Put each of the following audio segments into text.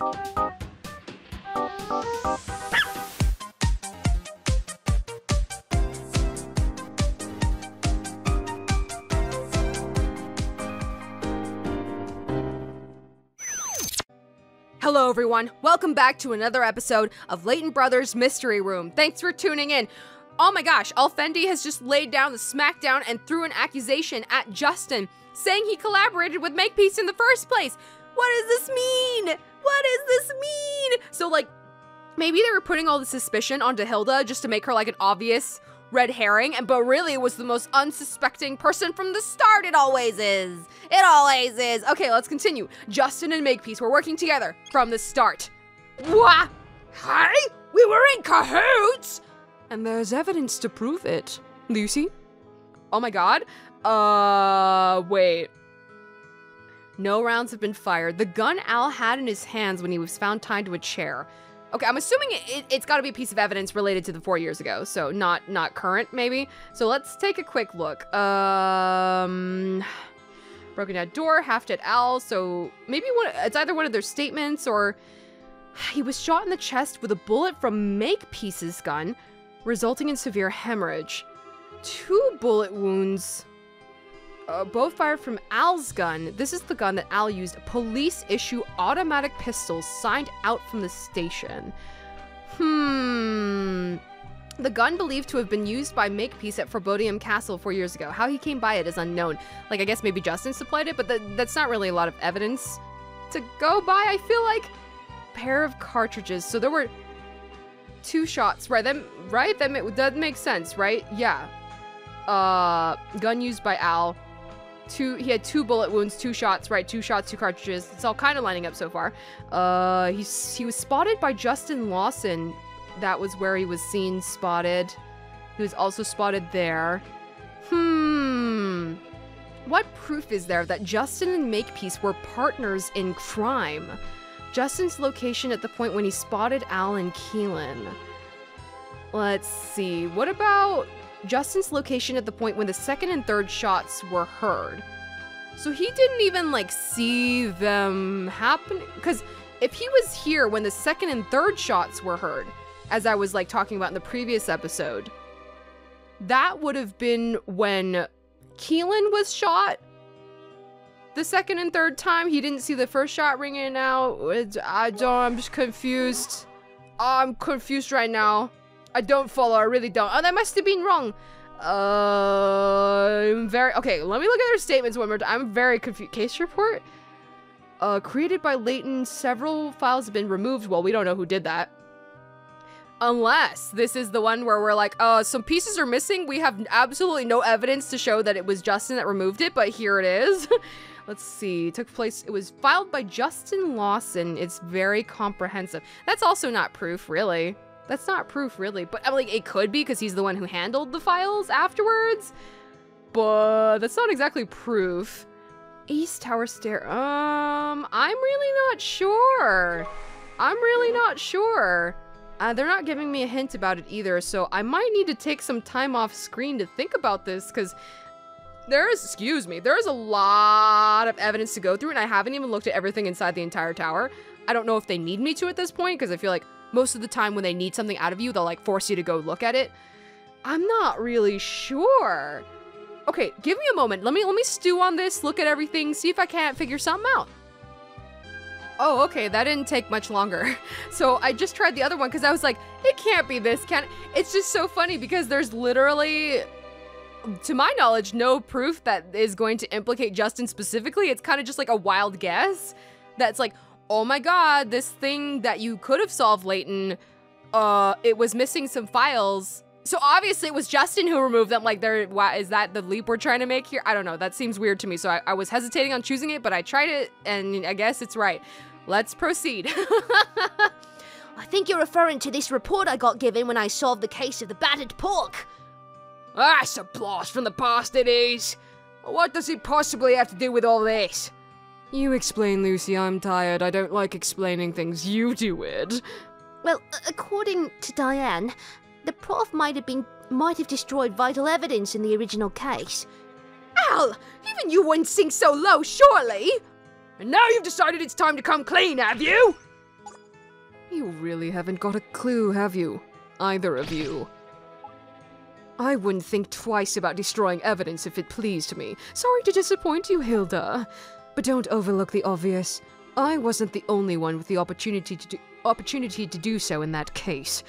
Hello everyone, welcome back to another episode of Layton Brothers Mystery Room. Thanks for tuning in. Oh my gosh, Alfendi has just laid down the smackdown and threw an accusation at Justin, saying he collaborated with Makepeace in the first place. What does this mean? What does this mean? So like, maybe they were putting all the suspicion onto Hilda just to make her like an obvious red herring, but really it was the most unsuspecting person from the start. It always is. It always is. Okay, let's continue. Justin and Makepeace were working together from the start. What? Hey? We were in cahoots? And there's evidence to prove it. Lucy? Oh my god. Wait. No rounds have been fired. The gun Al had in his hands when he was found tied to a chair. Okay, I'm assuming it's got to be a piece of evidence related to the 4 years ago, so not current, maybe. So let's take a quick look. Broken down door, half-dead Al, so maybe it's either one of their statements or he was shot in the chest with a bullet from Makepeace's gun, resulting in severe hemorrhage. 2 bullet wounds, both fired from Al's gun. This is the gun that Al used, police-issue automatic pistols signed out from the station. The gun believed to have been used by Makepeace at Forbodium Castle 4 years ago. How he came by it is unknown. Like, I guess maybe Justin supplied it, but that's not really a lot of evidence to go by, I feel like. Pair of cartridges. So there were 2 shots, right? That makes sense, right? Yeah. Gun used by Al. He had 2 bullet wounds, 2 shots, right? 2 shots, 2 cartridges. It's all kind of lining up so far. He was spotted by Justin Lawson. That was where he was seen spotted. He was also spotted there. What proof is there that Justin and Makepeace were partners in crime? Justin's location at the point when he spotted Al and Keelan. Let's see. What about Justin's location at the point when the 2nd and 3rd shots were heard? So he didn't even like see them happen, because if he was here when the 2nd and 3rd shots were heard, as I was like talking about in the previous episode, that would have been when Keelan was shot the 2nd and 3rd time. He didn't see the 1st shot ringing out. I'm just confused. I'm confused right now. I don't follow, I really don't. Oh, that must have been wrong. Okay, let me look at their statements one more time. I'm very confused. Case report? Created by Layton, several files have been removed. Well, we don't know who did that. Unless this is the one where we're like, some pieces are missing. We have absolutely no evidence to show that it was Justin that removed it, but here it is. Let's see, it was filed by Justin Lawson. It's very comprehensive. That's also not proof, really. That's not proof, really, but I'm like, it could be because he's the one who handled the files afterwards, but that's not exactly proof. East Tower Stair, I'm really not sure. They're not giving me a hint about it either, so I might need to take some time off screen to think about this, because there's a lot of evidence to go through, and I haven't even looked at everything inside the entire tower. I don't know if they need me to at this point, because I feel like most of the time when they need something out of you, they'll like force you to go look at it. I'm not really sure. Okay, give me a moment. Let me stew on this, look at everything, see if I can't figure something out. Oh, okay, that didn't take much longer. So I just tried the other one because I was like, it can't be this, can it? It's just so funny because there's literally, to my knowledge, no proof that is going to implicate Justin specifically. It's kind of just like a wild guess that's like, oh my god, this thing that you could have solved, Layton, it was missing some files. So obviously it was Justin who removed them. Like, is that the leap we're trying to make here? I don't know. That seems weird to me. So I was hesitating on choosing it, but I tried it, and I guess it's right. Let's proceed. I think you're referring to this report I got given when I solved the case of the battered pork. That's a blast from the past, it is. What does it possibly have to do with all this? You explain, Lucy. I'm tired. I don't like explaining things. You do it. Well, according to Diane, the prof might have destroyed vital evidence in the original case. Al, even you wouldn't sink so low, surely. And now you've decided it's time to come clean, have you? You really haven't got a clue, have you? Either of you. I wouldn't think twice about destroying evidence if it pleased me. Sorry to disappoint you, Hilda. But don't overlook the obvious. I wasn't the only one with the opportunity to do so in that case.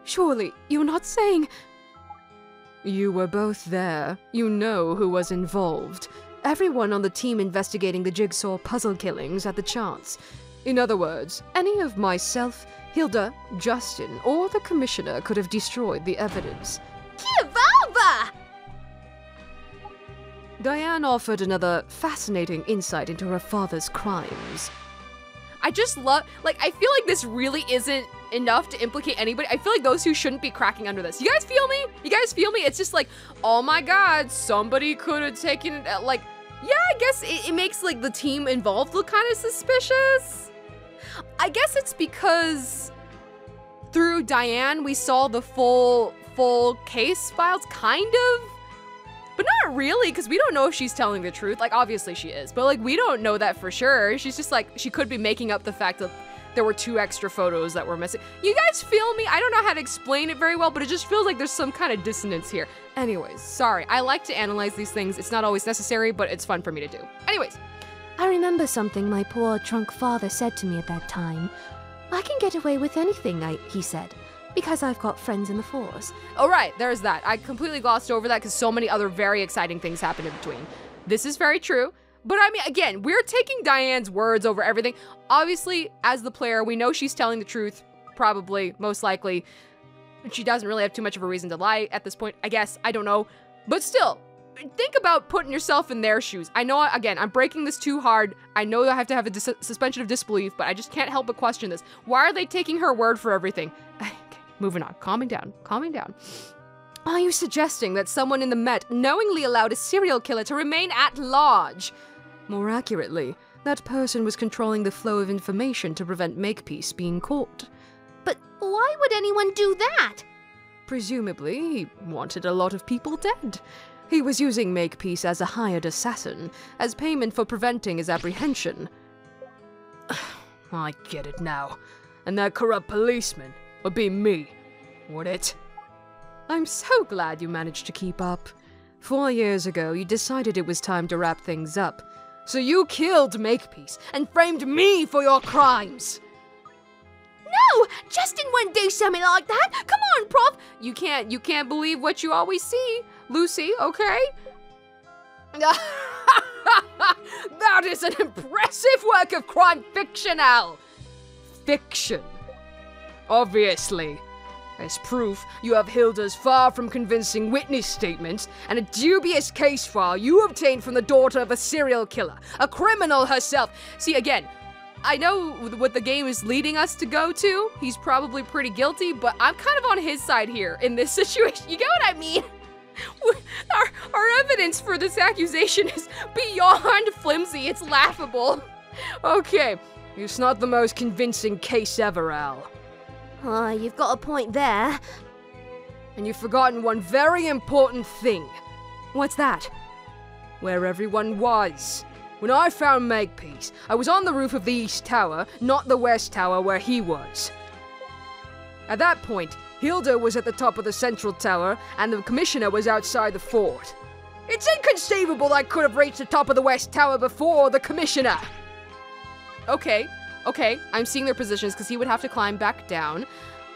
Surely, you're not saying... You were both there. You know who was involved. Everyone on the team investigating the Jigsaw puzzle killings had the chance. In other words, any of myself, Hilda, Justin, or the Commissioner could have destroyed the evidence. Kivalva! Diane offered another fascinating insight into her father's crimes. I just love, like, I feel like this really isn't enough to implicate anybody. I feel like those who shouldn't be cracking under this. You guys feel me? You guys feel me? It's just like, oh my god, somebody could have taken it, like, yeah, I guess it makes, like, the team involved look kind of suspicious. I guess it's because through Diane, we saw the full case files, kind of. But not really, because we don't know if she's telling the truth. Like, obviously she is, but, like, we don't know that for sure. She's just, like, she could be making up the fact that there were 2 extra photos that were missing. You guys feel me? I don't know how to explain it very well, but it just feels like there's some kind of dissonance here. Anyways, sorry. I like to analyze these things. It's not always necessary, but it's fun for me to do. Anyways. I remember something my poor drunk father said to me at that time. I can get away with anything, he said. Because I've got friends in the force. Oh, right, there's that. I completely glossed over that because so many other very exciting things happened in between. This is very true. But I mean, again, we're taking Diane's words over everything. Obviously, as the player, we know she's telling the truth. Probably, most likely. She doesn't really have too much of a reason to lie at this point, I guess. I don't know. But still, think about putting yourself in their shoes. I know, again, I'm breaking this too hard. I know I have to have a suspension of disbelief, but I just can't help but question this. Why are they taking her word for everything? Moving on. Calming down. Calming down. Are you suggesting that someone in the Met knowingly allowed a serial killer to remain at large? More accurately, that person was controlling the flow of information to prevent Makepeace being caught. But why would anyone do that? Presumably, he wanted a lot of people dead. He was using Makepeace as a hired assassin, as payment for preventing his apprehension. I get it now. And that corrupt policeman would be me, would it? I'm so glad you managed to keep up. 4 years ago, you decided it was time to wrap things up. So you killed Makepeace and framed me for your crimes. No! Justin wouldn't do something like that! Come on, Prof! You can't believe what you always see, Lucy, okay? That is an impressive work of crime fiction, Al! Fiction. Obviously. As proof, you have Hilda's far from convincing witness statements and a dubious case file you obtained from the daughter of a serial killer, a criminal herself. See, again, I know what the game is leading us to go to. He's probably pretty guilty, but I'm kind of on his side here in this situation. You get what I mean? Our evidence for this accusation is beyond flimsy. It's laughable. Okay, it's not the most convincing case ever, Al. You've got a point there. And you've forgotten one very important thing. What's that? Where everyone was. When I found Makepeace, I was on the roof of the East Tower, not the West Tower where he was. At that point, Hilda was at the top of the Central Tower, and the Commissioner was outside the fort. It's inconceivable I could have reached the top of the West Tower before the Commissioner! Okay, I'm seeing their positions because he would have to climb back down.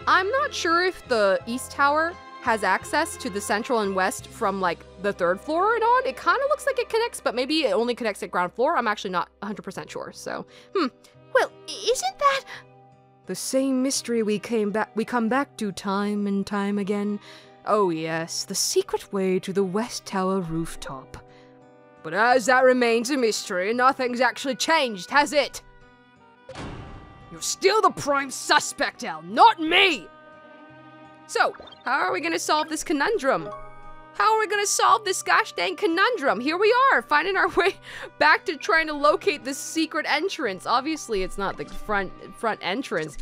I'm not sure if the East Tower has access to the Central and West from, like, the 3rd floor and on. It kind of looks like it connects, but maybe it only connects at ground floor. I'm actually not 100% sure, so, Well, isn't that... The same mystery we come back to time and time again. Oh yes, the secret way to the West Tower rooftop. But as that remains a mystery, nothing's actually changed, has it? You're still the prime suspect, Al, not me! So, how are we gonna solve this conundrum? How are we gonna solve this gosh dang conundrum? Here we are, finding our way back to trying to locate this secret entrance. Obviously, it's not the front entrance.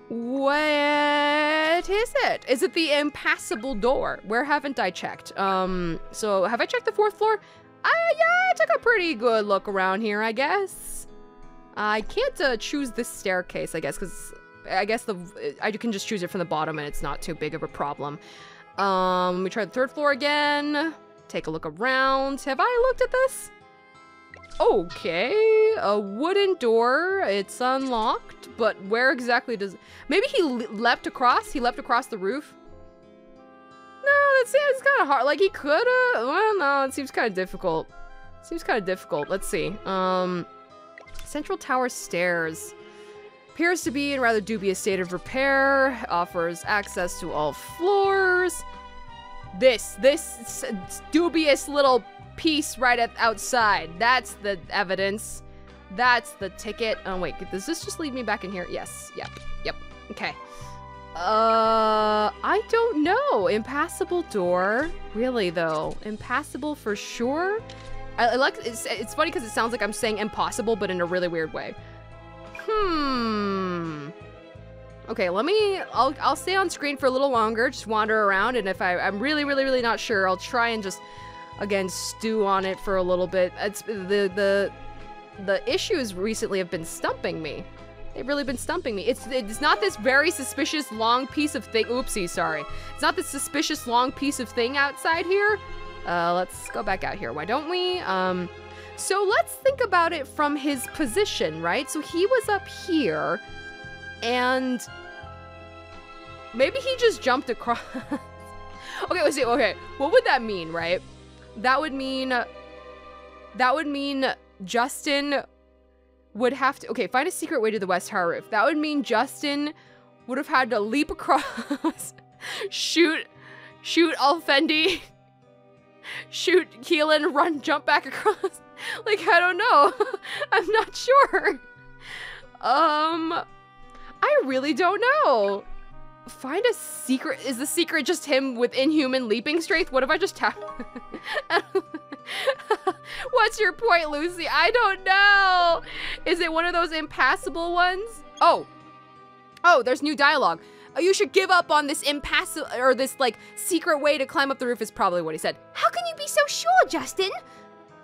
What is it? Is it the impassable door? Where haven't I checked? So have I checked the 4th floor? Yeah, I took a pretty good look around here, I guess. I can't choose this staircase, I guess, because I guess I can just choose it from the bottom and it's not too big of a problem. Let me try the 3rd floor again. Take a look around. Have I looked at this? Okay, a wooden door. It's unlocked, but where exactly does... Maybe he leapt across? He leapt across the roof? No, that seems kind of hard. Like, he could've... Well, no, it seems kind of difficult. Seems kind of difficult. Let's see. Central tower stairs. Appears to be in rather dubious state of repair. Offers access to all floors. This dubious little piece right outside. That's the evidence. That's the ticket. Oh, wait. Does this just lead me back in here? Yes. Yep. Okay. I don't know. Impassable door. Really, though. Impassable for sure? I like, it's funny because it sounds like I'm saying impossible, but in a really weird way. Okay, I'll stay on screen for a little longer, just wander around, and if I'm really not sure, I'll try and just, again, stew on it for a little bit. It's, the issues recently have been stumping me. They've really been stumping me. It's not this very suspicious long piece of thing. Oopsie, sorry. It's not this suspicious long piece of thing outside here. Let's go back out here. Why don't we? So let's think about it from his position, right? So he was up here, and maybe he just jumped across. Okay, let's see. Okay, what would that mean, right? That would mean Justin would have to, okay, find a secret way to the West Tower roof. That would mean Justin would have had to leap across, shoot Alfendi, shoot Keelan, jump back across. Like, I don't know. I'm not sure. I really don't know. Find a secret. Is the secret just him with inhuman leaping strength? What if I just tap? What's your point, Lucy? I don't know. Is it one of those impassable ones? Oh, there's new dialogue. Oh, you should give up on this impassable, or this, like, secret way to climb up the roof is probably what he said. How can you be so sure, Justin?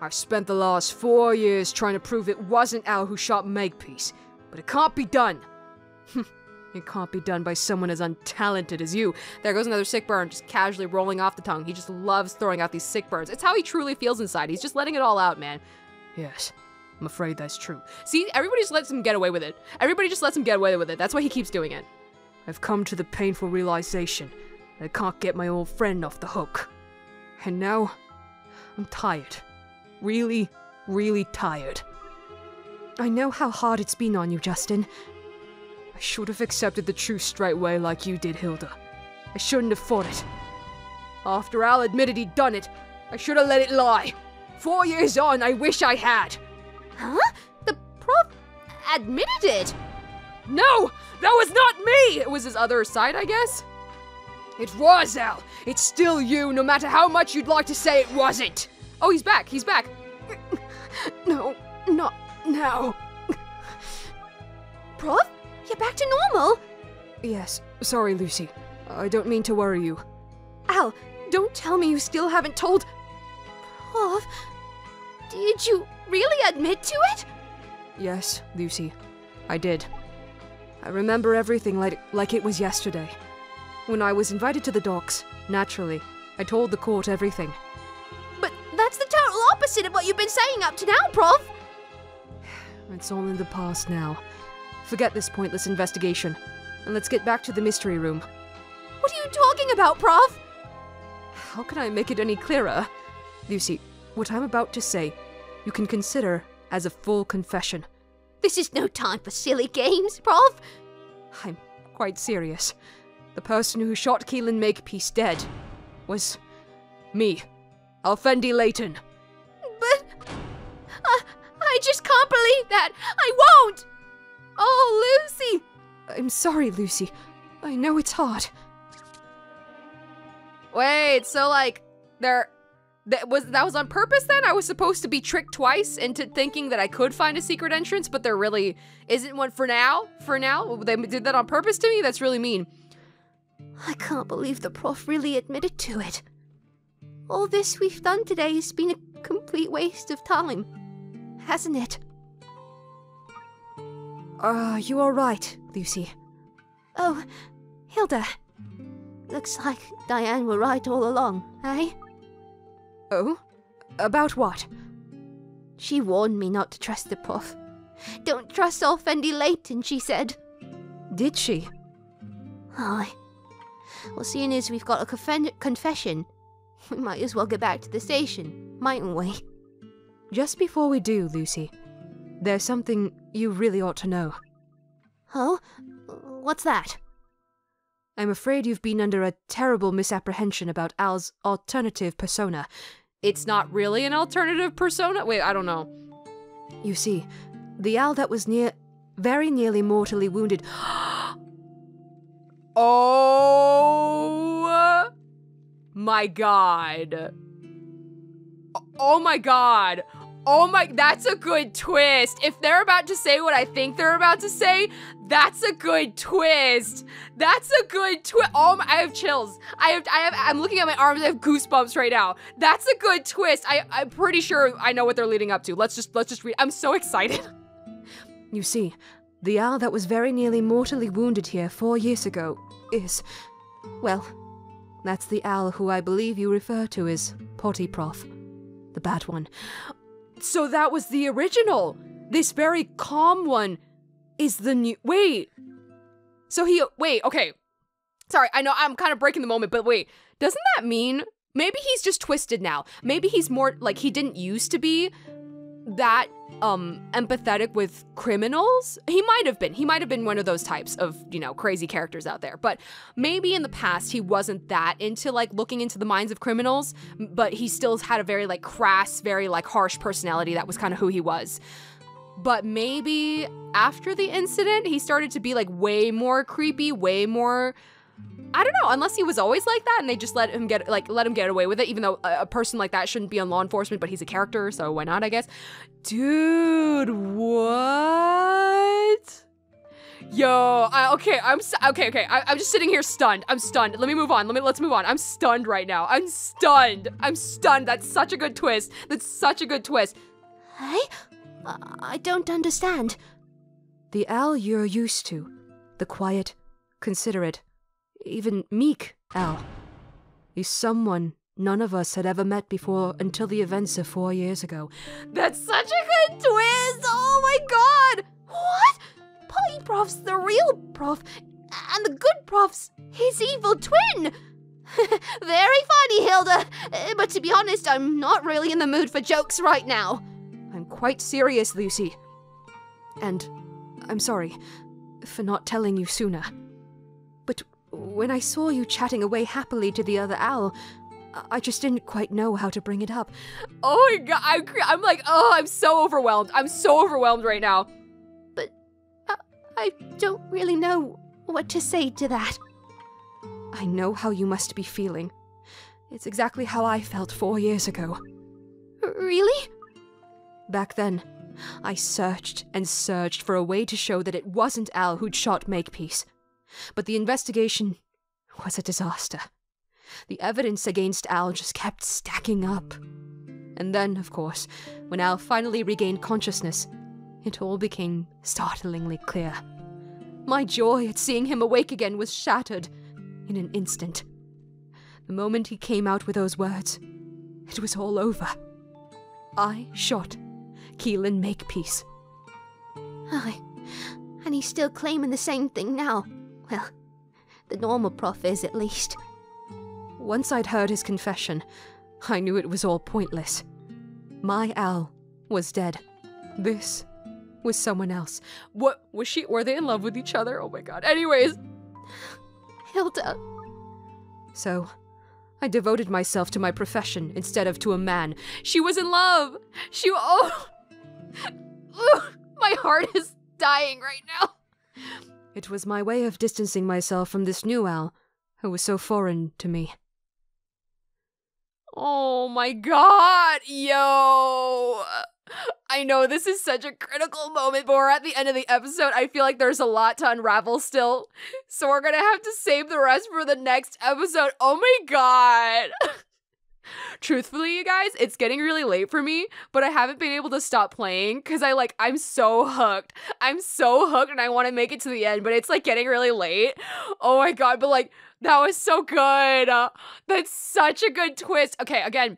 I've spent the last 4 years trying to prove it wasn't Al who shot Makepeace, but it can't be done. It can't be done by someone as untalented as you. There goes another sick burn, just casually rolling off the tongue. He just loves throwing out these sick burns. It's how he truly feels inside. He's just letting it all out, man. Yes, I'm afraid that's true. See, everybody just lets him get away with it. Everybody just lets him get away with it. That's why he keeps doing it. I've come to the painful realization that I can't get my old friend off the hook. And now, I'm tired. Really tired. I know how hard it's been on you, Justin. I should have accepted the truth straight away like you did, Hilda. I shouldn't have fought it. After Al admitted he'd done it, I should have let it lie. 4 years on, I wish I had. Huh? The prof admitted it? No! That was not me! It was his other side, I guess? It was, Al. It's still you, no matter how much you'd like to say it wasn't. Oh, he's back. He's back. No, not now. Prof? You're back to normal? Yes, sorry, Lucy. I don't mean to worry you. Al, don't tell me you still haven't told... Prof, did you really admit to it? Yes, Lucy, I did. I remember everything like it was yesterday. When I was invited to the docks, naturally, I told the court everything. But that's the total opposite of what you've been saying up to now, Prof! It's all in the past now. Forget this pointless investigation, and let's get back to the mystery room. What are you talking about, Prof? How can I make it any clearer? Lucy, what I'm about to say, you can consider as a full confession. This is no time for silly games, Prof! I'm quite serious. The person who shot Keelan Makepeace dead was me, Alfendi Layton. But... I just can't believe that! I won't! Oh, Lucy! I'm sorry, Lucy. I know it's hard. Wait, so like, that was on purpose then? I was supposed to be tricked twice into thinking that I could find a secret entrance, but there really isn't one for now? For now? They did that on purpose to me? That's really mean. I can't believe the Prof really admitted to it. All this we've done today has been a complete waste of time, hasn't it? You are right, Lucy. Oh, Hilda. Looks like Diane were right all along, eh? Oh? About what? She warned me not to trust the prof. Don't trust Alfendi Layton, she said. Did she? Aye. Well, seeing as we've got a confession, we might as well get back to the station, mightn't we? Just before we do, Lucy, there's something you really ought to know. Oh? What's that? I'm afraid you've been under a terrible misapprehension about Al's alternative persona. It's not really an alternative persona? Wait, I don't know. You see, the Al that was very nearly mortally wounded. Oh my god. Oh my god. Oh my, that's a good twist. If they're about to say what I think they're about to say, that's a good twist. That's a good twist. Oh my, I have chills. I'm looking at my arms, I have goosebumps right now. That's a good twist. I'm pretty sure I know what they're leading up to. Let's just read. I'm so excited. You see, the Al that was very nearly mortally wounded here 4 years ago is, well, that's the Al who I believe you refer to as Potty Prof. The bad one. So that was the original. This very calm one is the new. Wait. So wait, okay. Sorry, I know I'm kind of breaking the moment, but wait. Doesn't that mean maybe he's just twisted now? Maybe he's more like he didn't used to be that empathetic with criminals. He might have been one of those types of, you know, crazy characters out there, but maybe in the past he wasn't that into like looking into the minds of criminals, but he still had a very like crass, very like harsh personality. That was kind of who he was. But maybe after the incident he started to be like way more creepy, way more, I don't know, unless he was always like that and they just let him get away with it, even though a person like that shouldn't be on law enforcement, but he's a character, so why not, I guess. Dude, what? Yo, okay, I'm just sitting here stunned. I'm stunned. Let me move on. Let's move on. I'm stunned right now. I'm stunned. That's such a good twist. Hey? I don't understand. The Al you're used to. The quiet, considerate, even meek Al. He's someone none of us had ever met before until the events of 4 years ago. That's such a good twist! Oh my god! What? Potty Prof's the real prof, and the good prof's his evil twin! Very funny, Hilda, but to be honest, I'm not really in the mood for jokes right now. I'm quite serious, Lucy. And I'm sorry for not telling you sooner. But when I saw you chatting away happily to the other Al, I just didn't quite know how to bring it up. Oh my god, I'm like, oh, I'm so overwhelmed. I'm so overwhelmed right now. But I don't really know what to say to that. I know how you must be feeling. It's exactly how I felt 4 years ago. Really? Back then, I searched and searched for a way to show that it wasn't Al who'd shot Makepeace. But the investigation was a disaster. The evidence against Al just kept stacking up. And then, of course, when Al finally regained consciousness, it all became startlingly clear. My joy at seeing him awake again was shattered in an instant. The moment he came out with those words, it was all over. I shot Keelan Makepeace. Aye, and he's still claiming the same thing now. Well, the normal prof is, at least. Once I'd heard his confession, I knew it was all pointless. My Al was dead. This was someone else. What was she? Were they in love with each other? Oh my god. Anyways. Hilda. So, I devoted myself to my profession instead of to a man. She was in love. Oh. My heart is dying right now. It was my way of distancing myself from this new Al, who was so foreign to me. Oh my god, yo! I know this is such a critical moment, but we're at the end of the episode. I feel like there's a lot to unravel still, so we're gonna have to save the rest for the next episode. Oh my god! Truthfully, you guys, it's getting really late for me, but I haven't been able to stop playing because I'm so hooked. I'm so hooked and I want to make it to the end, but it's like getting really late. Oh my god, but like, that was so good. That's such a good twist. Okay, again,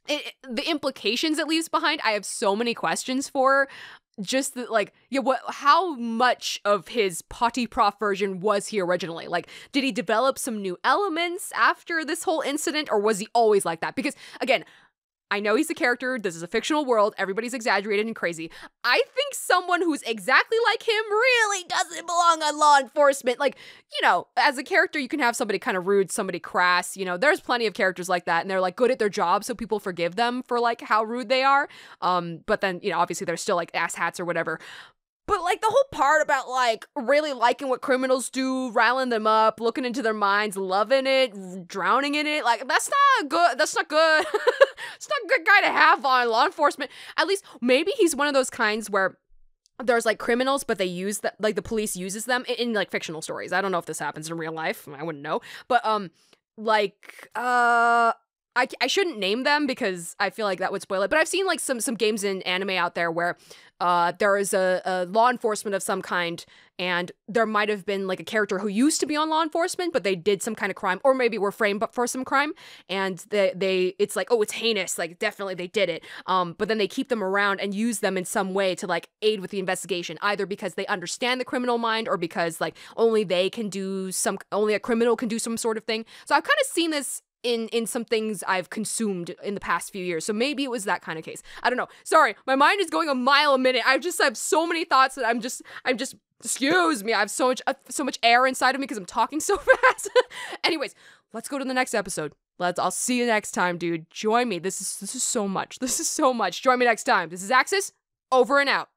the implications it leaves behind, I have so many questions for. Just that, like, yeah, how much of his potty prof version was he originally? Like, did he develop some new elements after this whole incident, or was he always like that? Because, again, I know he's a character, this is a fictional world, everybody's exaggerated and crazy. I think someone who's exactly like him really doesn't belong on law enforcement. Like, you know, as a character, you can have somebody kind of rude, somebody crass, you know, there's plenty of characters like that, and they're, like, good at their job, so people forgive them for, like, how rude they are. But then, you know, obviously they're still, like, asshats or whatever. But, like, the whole part about, like, really liking what criminals do, riling them up, looking into their minds, loving it, drowning in it, like, that's not good. That's not good. It's not a good guy to have on law enforcement. At least, maybe he's one of those kinds where there's, like, criminals, but they use that, like, the police uses them in, like, fictional stories. I don't know if this happens in real life. I wouldn't know. But, I shouldn't name them because I feel like that would spoil it. But I've seen, like, some games in anime out there where there is a law enforcement of some kind, and there might have been, like, a character who used to be on law enforcement, but they did some kind of crime, or maybe were framed for some crime, and it's like, oh, it's heinous, like, definitely they did it. But then they keep them around and use them in some way to, like, aid with the investigation, either because they understand the criminal mind, or because, like, only a criminal can do some sort of thing. So I've kind of seen this in some things I've consumed in the past few years. So maybe it was that kind of case. I don't know. Sorry, my mind is going a mile a minute. I have so many thoughts that I'm just excuse me. I have so much air inside of me because I'm talking so fast. Anyways, let's go to the next episode. I'll see you next time, dude. Join me. This is so much. This is so much. Join me next time. This is Axis, over and out.